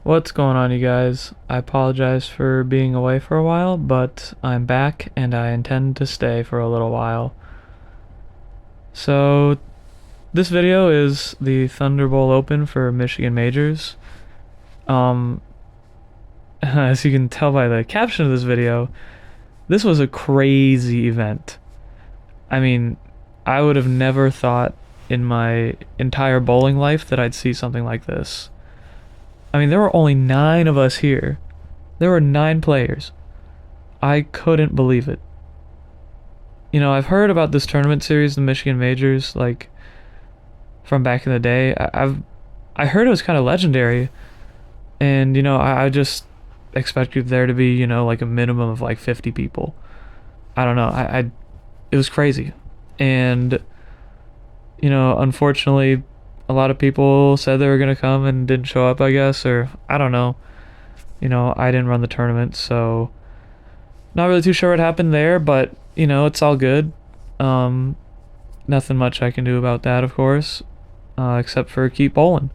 What's going on, you guys? I apologize for being away for a while, but I'm back and I intend to stay for a little while. So, this video is the Thunderbowl Open for Michigan Majors. Um, as you can tell by the caption of this video, this was a crazy event. I mean, I would have never thought in my entire bowling life that I'd see something like this. I mean, there were only 9 of us here. There were 9 players. I couldn't believe it. You know, I've heard about this tournament series, the Michigan Majors, like from back in the day. I heard it was kind of legendary, and I just expected there to be like a minimum of like 50 people. I don't know. It was crazy, and unfortunately, a lot of people said they were gonna come and didn't show up, I guess, or I don't know. I didn't run the tournament, so not really too sure what happened there, but it's all good. Nothing much I can do about that, of course, except for keep bowling.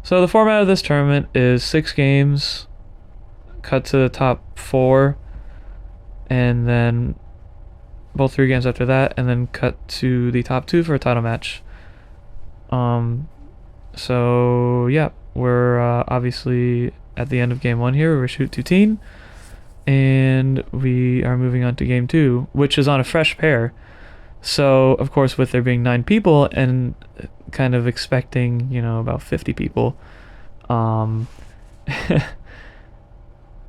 So the format of this tournament is 6 games, cut to the top 4, and then both 3 games after that, and then cut to the top 2 for a title match. So yeah, we're obviously at the end of game 1 here. We're shoot 2-teen, and we are moving on to game 2, which is on a fresh pair. So of course, with there being 9 people and kind of expecting about 50 people, not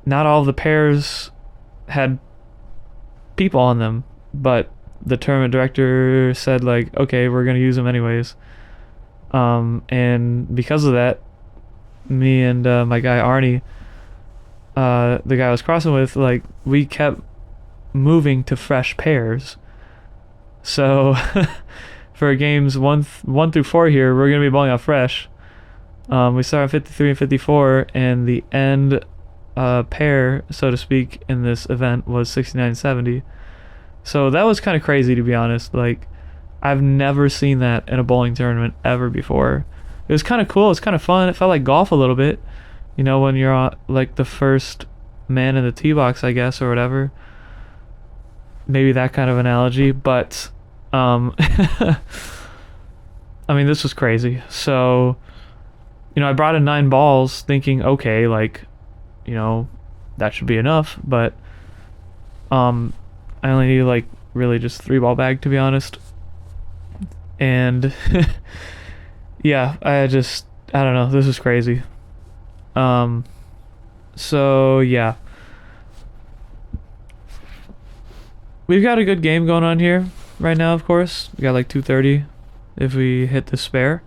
all of the pairs had people on them, but the tournament director said, like, okay, we're gonna use them anyways. And because of that, me and my guy Arnie, the guy I was crossing with, like, we kept moving to fresh pairs. So for games 1 through 4 here, we're gonna be bowling out fresh. We start on 53 and 54, and the end pair, so to speak, in this event was 69 and 70. So that was kind of crazy, to be honest. Like, I've never seen that in a bowling tournament ever before. It was kind of cool. It was kind of fun. It felt like golf a little bit, when you're on, like, the first man in the tee box, I guess, or whatever. Maybe that kind of analogy. But I mean, this was crazy. So I brought in 9 balls thinking, okay, like, that should be enough. But I only need, like, really just 3-ball bag, to be honest. And yeah, I don't know, this is crazy. So yeah, we've got a good game going on here right now. Of course, we got like 230 if we hit the spare,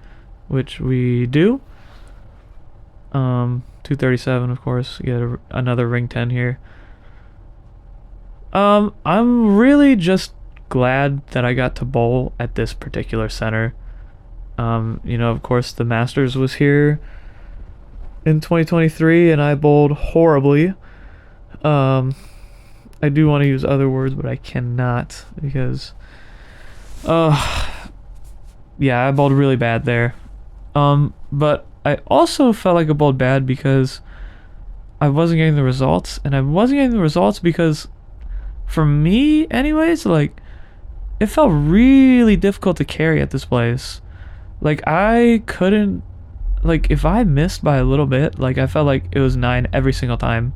which we do. 237, of course. Get another ring 10 here. I'm really just glad that I got to bowl at this particular center. Of course, the Masters was here in 2023, and I bowled horribly. I do want to use other words, but I cannot because, yeah, I bowled really bad there. But I also felt like I bowled bad because I wasn't getting the results, and I wasn't getting the results because, for me, anyways, like, it felt really difficult to carry at this place. Like, I couldn't, like, if I missed by a little bit, like, I felt like it was 9 every single time.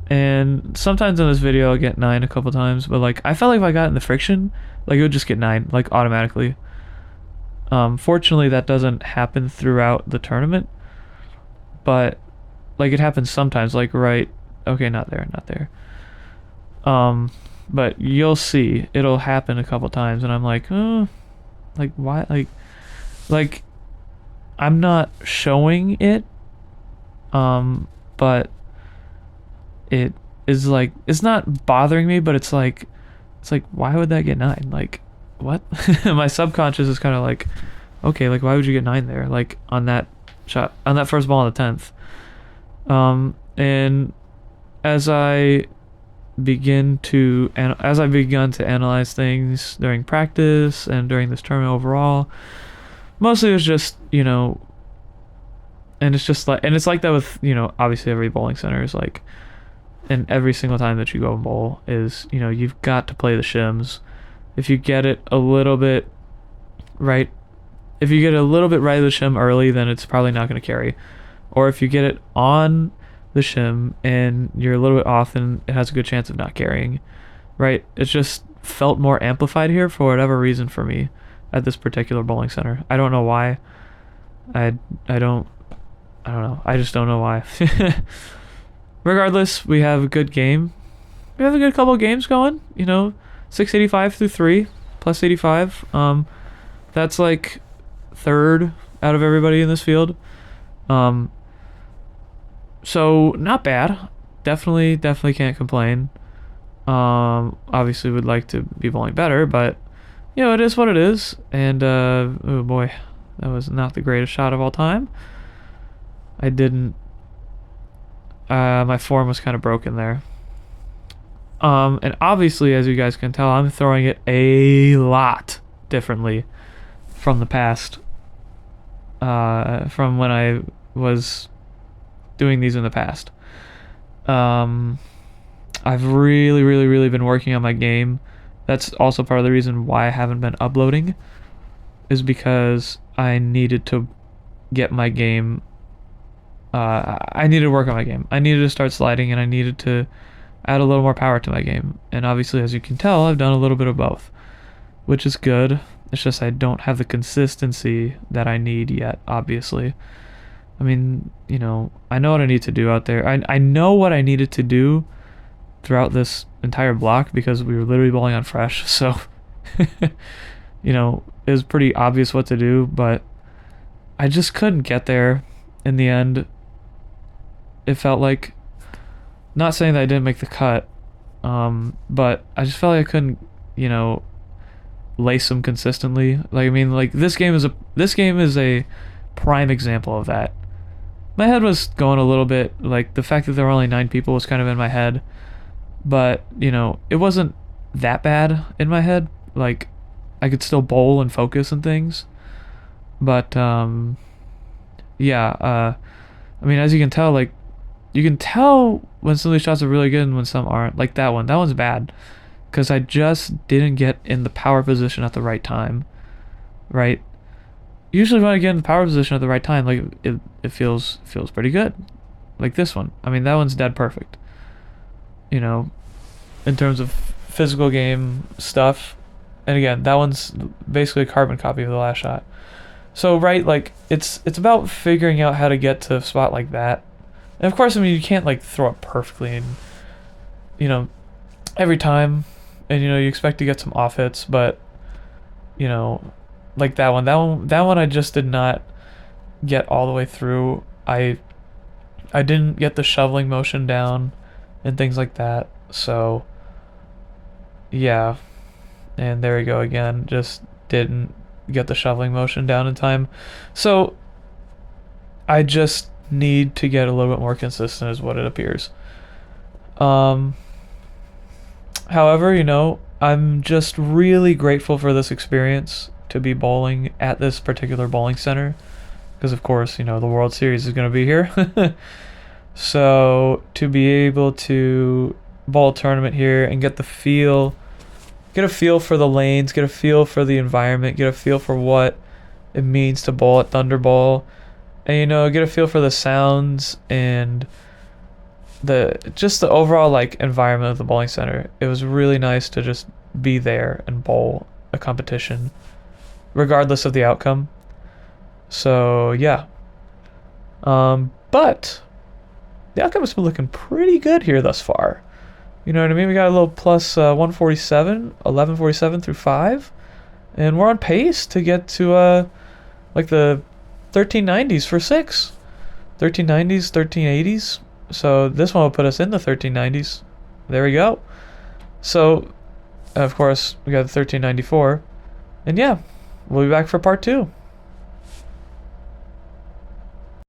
And sometimes in this video I'll get 9 a couple times, but, like, I felt like if I got in the friction, like, it would just get 9, like, automatically. Fortunately, that doesn't happen throughout the tournament, but, like, it happens sometimes, like, right, okay, not there. But you'll see it'll happen a couple times, and I'm like, like, why? Like I'm not showing it, but it is, like, it's not bothering me, but it's like why would that get 9? Like, what? My subconscious is kind of like, okay, like, why would you get 9 there, like, on that shot, on that first ball on the 10th? And as I begun to analyze things during practice and during this tournament overall, mostly it was just, And it's just like, and it's like that with, you know, obviously every bowling center is like, and every single time that you go and bowl is, you know, you've got to play the shims. If you get it a little bit right, if you get a little bit right of the shim early, then it's probably not going to carry. Or if you get it on the shim and you're a little bit off, then it has a good chance of not carrying, right? It's just felt more amplified here for whatever reason for me at this particular bowling center. I don't know why. I don't know. I just don't know why. Regardless, we have a good game. We have a good couple of games going, you know, 685 through 3 plus 85. That's like third out of everybody in this field. So not bad. Definitely can't complain. Obviously would like to be bowling better, but you know, it is what it is. And oh boy, that was not the greatest shot of all time. I didn't my form was kind of broken there. And obviously, as you guys can tell, I'm throwing it a lot differently from the past. From when I was doing these in the past. I've really been working on my game. That's also part of the reason why I haven't been uploading, is because I needed to get my game. I needed to work on my game. I needed to start sliding, and I needed to add a little more power to my game. And obviously, as you can tell, I've done a little bit of both, which is good. It's just I don't have the consistency that I need yet, obviously. I mean, you know, I know what I need to do out there. I know what I needed to do throughout this entire block because we were literally bowling on fresh. So, you know, it was pretty obvious what to do, but I just couldn't get there in the end. It felt like, not saying that I didn't make the cut, but I just felt like I couldn't, you know, lace them consistently. Like, I mean, like this game is a prime example of that. My head was going a little bit, like the fact that there were only 9 people was kind of in my head, but you know, it wasn't that bad in my head. Like, I could still bowl and focus and things, but yeah. I mean, as you can tell, like, you can tell when some of these shots are really good and when some aren't. Like that one's bad because I just didn't get in the power position at the right time, right? Usually when I get in the power position at the right time, like it feels pretty good. Like this one. I mean, that one's dead perfect. You know, in terms of physical game stuff. And again, that one's basically a carbon copy of the last shot. So, right, like it's about figuring out how to get to a spot like that. And of course, I mean, you can't like throw it perfectly and, you know, every time, and you know, you expect to get some off hits, but you know, like that one I just did not get all the way through. I didn't get the shoveling motion down and things like that. So yeah, and there we go again, just didn't get the shoveling motion down in time. So I just need to get a little bit more consistent is what it appears. However, you know, I'm just really grateful for this experience to be bowling at this particular bowling center, because of course, you know, the World Series is going to be here. So to be able to bowl a tournament here and get a feel for the lanes, get a feel for the environment, get a feel for what it means to bowl at thunderbowl, and you know, get a feel for the sounds and the overall like environment of the bowling center. It was really nice to just be there and bowl a competition regardless of the outcome. So yeah, but the outcome has been looking pretty good here thus far. You know what I mean? We got a little plus 1147 through 5, and we're on pace to get to like the 1390s for 6. 1390s, 1380s. So this one will put us in the 1390s. There we go. So, of course, we got the 1394. And yeah, we'll be back for part 2.